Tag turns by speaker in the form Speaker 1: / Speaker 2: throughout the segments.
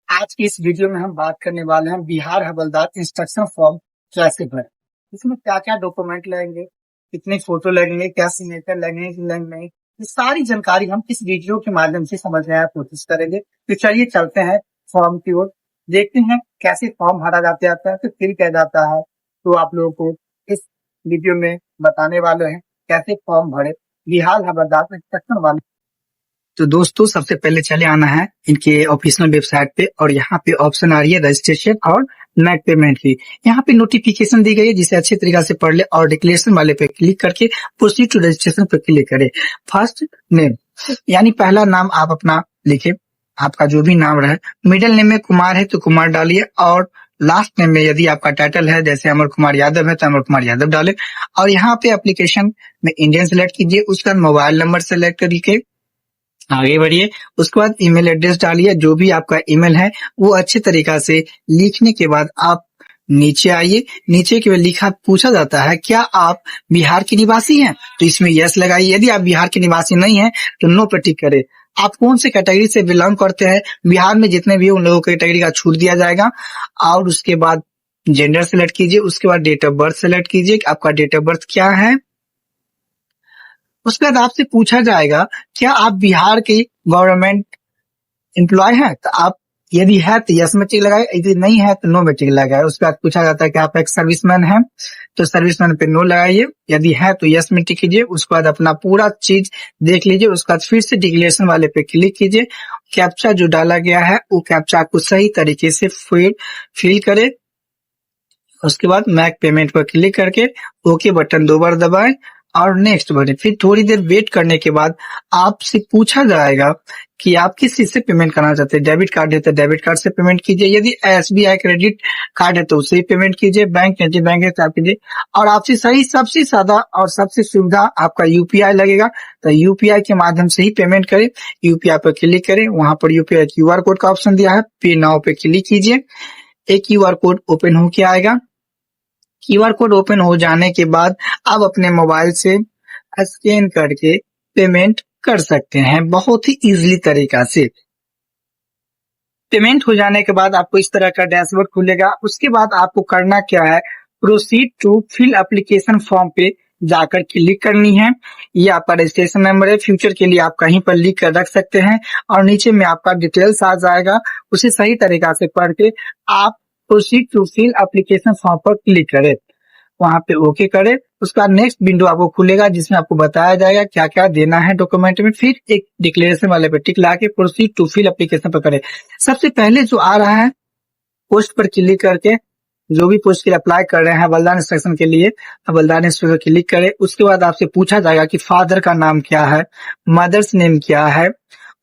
Speaker 1: आज की इस वीडियो में हम बात करने वाले हैं बिहार हवलदार इंस्ट्रक्शन फॉर्म कैसे भरें। इसमें क्या क्या डॉक्यूमेंट लगेंगे, कितने फोटो लगेंगे, क्या सिग्नेचर लगेंगे कि नहीं, ये सारी जानकारी हम इस वीडियो के माध्यम से समझने की कोशिश करेंगे। तो चलिए चलते हैं फॉर्म की ओर, देखते हैं कैसे फॉर्म भरा जाता है, फिर फिल किया जाता है। तो आप लोगों को इस वीडियो में बताने वाले हैं कैसे फॉर्म भरे बिहार हवलदार इंस्ट्रक्शन वाले। तो दोस्तों सबसे पहले चले आना है इनके ऑफिशियल वेबसाइट पे, और यहाँ पे ऑप्शन आ रही है रजिस्ट्रेशन और मेक पेमेंट की। यहाँ पे नोटिफिकेशन दी गई है जिसे अच्छी तरीके से पढ़ ले, और डिक्लेरेशन वाले पे क्लिक करके प्रोसीड टू रजिस्ट्रेशन पे क्लिक करें। फर्स्ट नेम यानी पहला नाम आप अपना लिखे, आपका जो भी नाम रहे। मिडिल नेम में कुमार है तो कुमार डालिए, और लास्ट नेम में यदि आपका टाइटल है जैसे अमर कुमार यादव है तो अमर कुमार यादव डाले। और यहाँ पे एप्लीकेशन में इंडियन सेलेक्ट कीजिए, उसका मोबाइल नंबर सेलेक्ट करके आगे बढ़िए। उसके बाद ईमेल एड्रेस डालिए, जो भी आपका ईमेल है वो अच्छे तरीका से लिखने के बाद आप नीचे आइए। नीचे के लिखा पूछा जाता है क्या आप बिहार के निवासी हैं, तो इसमें यस लगाइए। यदि आप बिहार के निवासी नहीं हैं तो नो पर टिक करें। आप कौन से कैटेगरी से बिलोंग करते हैं, बिहार में जितने भी उन लोगों को कैटेगरी का छूट दिया जाएगा। और उसके बाद जेंडर सेलेक्ट कीजिए, उसके बाद डेट ऑफ बर्थ सेलेक्ट कीजिए, आपका डेट ऑफ बर्थ क्या है। उसके बाद आपसे पूछा जाएगा क्या आप बिहार के गवर्नमेंट एम्प्लॉय हैं, तो आप यदि है तो यस में टिक लगाए, यदि नहीं है तो नो में टिक लगाए। उसके बाद पूछा जाता है कि आप एक सर्विसमैन हैं, तो सर्विसमैन पे नो लगाइए, यदि है तो यस में टिक कीजिए। उसके बाद अपना पूरा चीज देख लीजिए, उसके बाद फिर से डिक्लेरेशन वाले पे क्लिक कीजिए। कैप्चा जो डाला गया है वो कैप्चा को सही तरीके से फिल करे। उसके बाद मैक पेमेंट पर क्लिक करके ओके बटन 2 बार दबाएं और नेक्स्ट बटन। फिर थोड़ी देर वेट करने के बाद आपसे पूछा जाएगा कि आप किस चीज से पेमेंट करना चाहते हैं। डेबिट कार्ड है तो डेबिट कार्ड से पेमेंट कीजिए, यदि एसबीआई क्रेडिट कार्ड है तो उससे ही पेमेंट कीजिए, बैंक निजी बैंक है तो आप कीजिए। और आपसे सही सबसे ज्यादा और सबसे सुविधा आपका यूपीआई लगेगा, तो यूपीआई के माध्यम से ही पेमेंट करें। यूपीआई पर क्लिक करें, वहां पर यूपीआई क्यूआर कोड का ऑप्शन दिया है, पे नाउ पे क्लिक कीजिए। एक क्यूआर कोड ओपन होके आएगा। क्यूआर कोड ओपन हो जाने के बाद आप अपने मोबाइल से स्कैन करके पेमेंट कर सकते हैं बहुत ही इजीली तरीका से। पेमेंट हो जाने के बाद आपको इस तरह का डैशबोर्ड खुलेगा। उसके बाद आपको करना क्या है, proceed to fill application form पे जाकर क्लिक करनी है। ये आपका रजिस्ट्रेशन नंबर है, फ्यूचर के लिए आप कहीं पर लिख कर रख सकते हैं, और नीचे में आपका डिटेल्स आ जाएगा, उसे सही तरीका से पढ़ के आप proceed to fill application form पर क्लिक करें, वहां पे ओके करें। उसके बाद नेक्स्ट विंडो आपको खुलेगा जिसमें आपको बताया जाएगा क्या क्या देना है डॉक्यूमेंट में। फिर एक डिक्लेरेशन वाले पे टिक ला के प्रोसीड टू फिल एप्लीकेशन पर करें। सबसे पहले जो आ रहा है पोस्ट पर क्लिक करके, जो भी पोस्ट के लिए अप्लाई कर रहे हैं हवलदार इंस्ट्रक्शन के लिए, हवलदार इंस्ट्रक्शन क्लिक करें। उसके बाद आपसे पूछा जाएगा कि फादर का नाम क्या है, मदर्स नेम क्या है।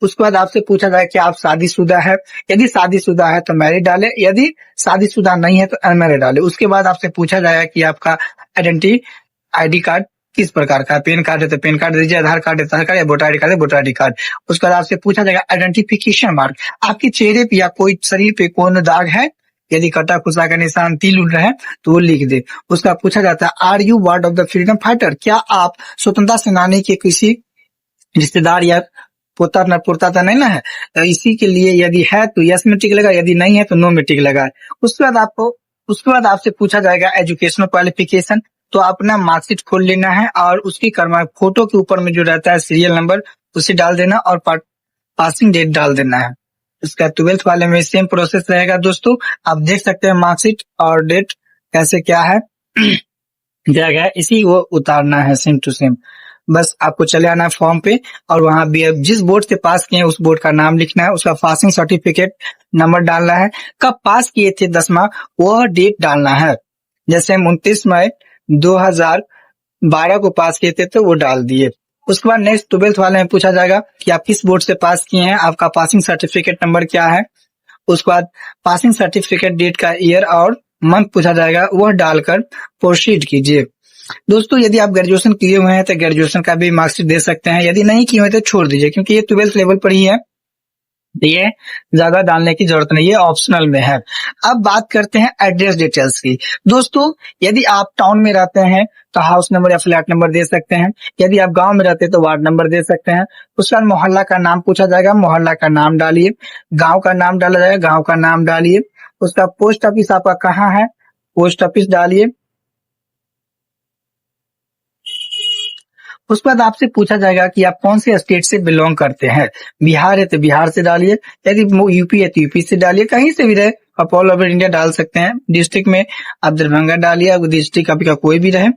Speaker 1: उसके बाद आपसे पूछा जाए कि आप शादीशुदा है, यदि शादीशुदा है तो मैरिड डाले, यदि शादीशुदा नहीं है तो अनमैरिड डाले। उसके बाद आपसे पूछा जाएगा कि आपका आइडेंटिटी आईडी कार्ड किस प्रकार का है, पेन कार्ड है तो पेन कार्ड दीजिए, आधार कार्ड है तो आधार कार्ड, या वोटर आईडी कार्ड है वोटर आईडी कार्ड। उसके बाद आपसे पूछा जाएगा आइडेंटिफिकेशन मार्क, आपके चेहरे पे या कोई शरीर पे कौन दाग है, यदि कटा खुसा का निशान तिल उड़ रहा है तो वो लिख दे। उसका पूछा जाता है are you ward of the freedom fighter, क्या आप स्वतंत्रता सेनानी के किसी रिश्तेदार या पोता न पोता तो नहीं ना है, तो इसी के लिए यदि है तो यस में टिक लगा, यदि नहीं है तो नो में टिक लगा। उसके बाद आपसे पूछा जाएगा एजुकेशनल क्वालिफिकेशन, तो अपना मार्कशीट खोल लेना है, और उसकी फोटो के ऊपर में जो रहता है सीरियल नंबर उसे डाल देना, और पासिंग डेट डाल देना है। उसका 12th वाले में सेम प्रोसेस रहेगा दोस्तों। आप देख सकते हैं मार्कशीट और डेट कैसे क्या है दिया गया है, इसी वो उतारना है सेम टू सेम। बस आपको चले आना है फॉर्म पे, और वहां भी जिस बोर्ड से पास किए उस बोर्ड का नाम लिखना है, उसका पासिंग सर्टिफिकेट नंबर डालना है, कब पास किए थे 10वां वह डेट डालना है। जैसे हम 29 मई 2012 को पास किए थे तो वो डाल दिए। उसके बाद नेक्स्ट 12th वाले में पूछा जाएगा कि आप किस बोर्ड से पास किए हैं, आपका पासिंग सर्टिफिकेट नंबर क्या है। उसके बाद पासिंग सर्टिफिकेट डेट का ईयर और मंथ पूछा जाएगा, वह डालकर प्रोसीड कीजिए। दोस्तों यदि आप ग्रेजुएशन किए हुए हैं तो ग्रेजुएशन का भी मार्कशीट दे सकते हैं, यदि नहीं किए हुए तो छोड़ दीजिए, क्योंकि ये 12th लेवल पर ही है। ये ज्यादा डालने की जरूरत नहीं है, ऑप्शनल में है। अब बात करते हैं एड्रेस डिटेल्स की। दोस्तों, यदि आप टाउन में रहते हैं तो हाउस नंबर या फ्लैट नंबर दे सकते हैं। यदि आप गांव में रहते हैं तो वार्ड नंबर दे सकते हैं। उसके बाद मोहल्ला का नाम पूछा जाएगा, मोहल्ला का नाम डालिए। गांव का नाम डाला जाएगा, गांव का नाम डालिए। उसका पोस्ट ऑफिस आपका कहाँ है, पोस्ट ऑफिस डालिए। उसके बाद आपसे पूछा जाएगा कि आप कौन से स्टेट से बिलोंग करते हैं। बिहार है तो बिहार से डालिए, यदि यूपी है तो यूपी से डालिए, कहीं से भी रहे आप ऑल ओवर इंडिया डाल सकते हैं। डिस्ट्रिक्ट में आप दरभंगा डालिए, अगर डिस्ट्रिक्ट आपका कोई भी रहे।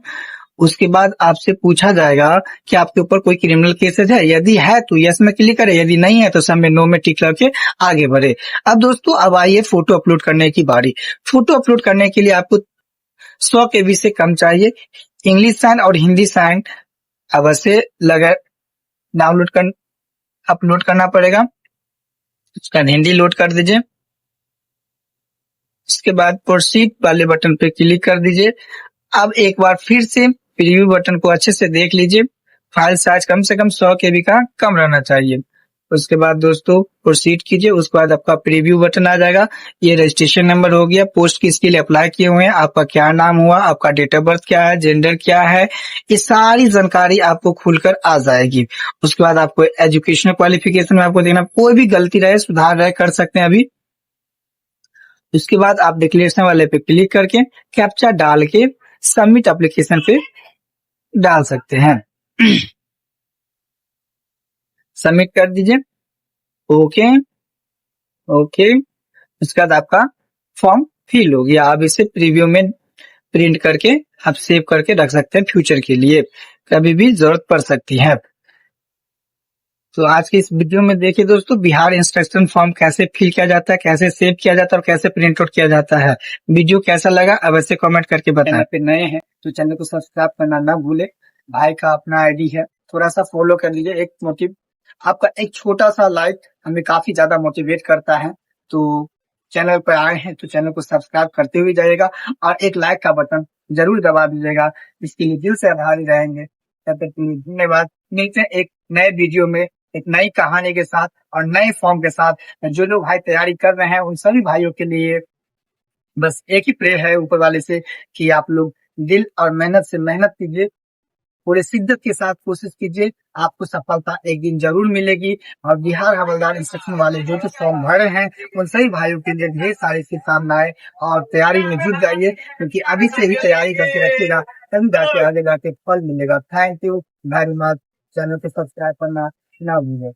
Speaker 1: उसके बाद आपसे पूछा जाएगा कि आपके ऊपर कोई क्रिमिनल केसेस है, यदि है तो यस में क्लिक करें, यदि नहीं है तो सब में नो में टिक करके आगे बढ़े। अब दोस्तों, अब आइए फोटो अपलोड करने की बारी। फोटो अपलोड करने के लिए आपको 100 KB से कम चाहिए। इंग्लिश साइन और हिंदी साइन अवश्य लगा डाउनलोड कर अपलोड करना पड़ेगा। उसका हिंदी लोड कर दीजिए। इसके बाद प्रोसीड वाले बटन पे क्लिक कर दीजिए। अब एक बार फिर से प्रीव्यू बटन को अच्छे से देख लीजिए। फाइल साइज कम से कम 100 KB का कम रहना चाहिए। उसके बाद दोस्तों प्रोसीड कीजिए। उसके बाद आपका प्रीव्यू बटन आ जाएगा। ये रजिस्ट्रेशन नंबर हो गया, पोस्ट किसके लिए अप्लाई किए हुए हैं, आपका क्या नाम हुआ, आपका डेट ऑफ बर्थ क्या है, जेंडर क्या है, ये सारी जानकारी आपको खुलकर आ जाएगी। उसके बाद आपको एजुकेशनल क्वालिफिकेशन में आपको देना, कोई भी गलती रहे सुधार रहे कर सकते हैं अभी। उसके बाद आप डिक्लेरेशन वाले पे क्लिक करके कैप्चा डाल के सबमिट एप्लीकेशन पे डाल सकते हैं। सबमिट कर दीजिए। Okay okay. उसके बाद आपका फॉर्म फिल हो गया। आप इसे प्रीव्यू में प्रिंट करके आप सेव करके रख सकते हैं, फ्यूचर के लिए कभी भी जरूरत पड़ सकती है। तो आज की इस वीडियो में देखिए दोस्तों, बिहार इंस्ट्रक्शन फॉर्म कैसे फिल किया जाता है, कैसे सेव किया जाता है और कैसे प्रिंट आउट किया जाता है। वीडियो कैसा लगा अवश्य कमेंट करके बताएं। चैनल पे नए हैं तो चैनल को सब्सक्राइब करना ना भूले। भाई का अपना आईडी है, थोड़ा सा फॉलो कर लीजिए। एक मोटिव आपका एक छोटा सा लाइक हमें काफी ज्यादा मोटिवेट करता है। तो चैनल पर आए हैं तो चैनल को सब्सक्राइब करते हुए जाइएगा और एक लाइक का बटन जरूर दबा दीजिएगा। इसके लिए दिल से आभारी रहेंगे। तब तक के लिए धन्यवाद। मिलते हैं एक नए वीडियो में, एक नई कहानी के साथ और नए फॉर्म के साथ। जो लोग भाई तैयारी कर रहे हैं उन सभी भाइयों के लिए बस एक ही प्रेयर है ऊपर वाले से कि आप लोग दिल और मेहनत से मेहनत कीजिए, पूरे शिद्दत के साथ कोशिश कीजिए, आपको सफलता एक दिन जरूर मिलेगी। और बिहार हवलदार इंस्ट्रक्शन वाले जो जो फॉर्म भरे हैं उन सभी भाइयों के लिए ढेर सारी शुभकामनाएं और तैयारी में जुट जाइए, क्योंकि अभी से ही तैयारी करके रखिएगा, तभी जाके आगे जाके फल मिलेगा। Thank you very much. Channel को सब्सक्राइब करना ना भूलें।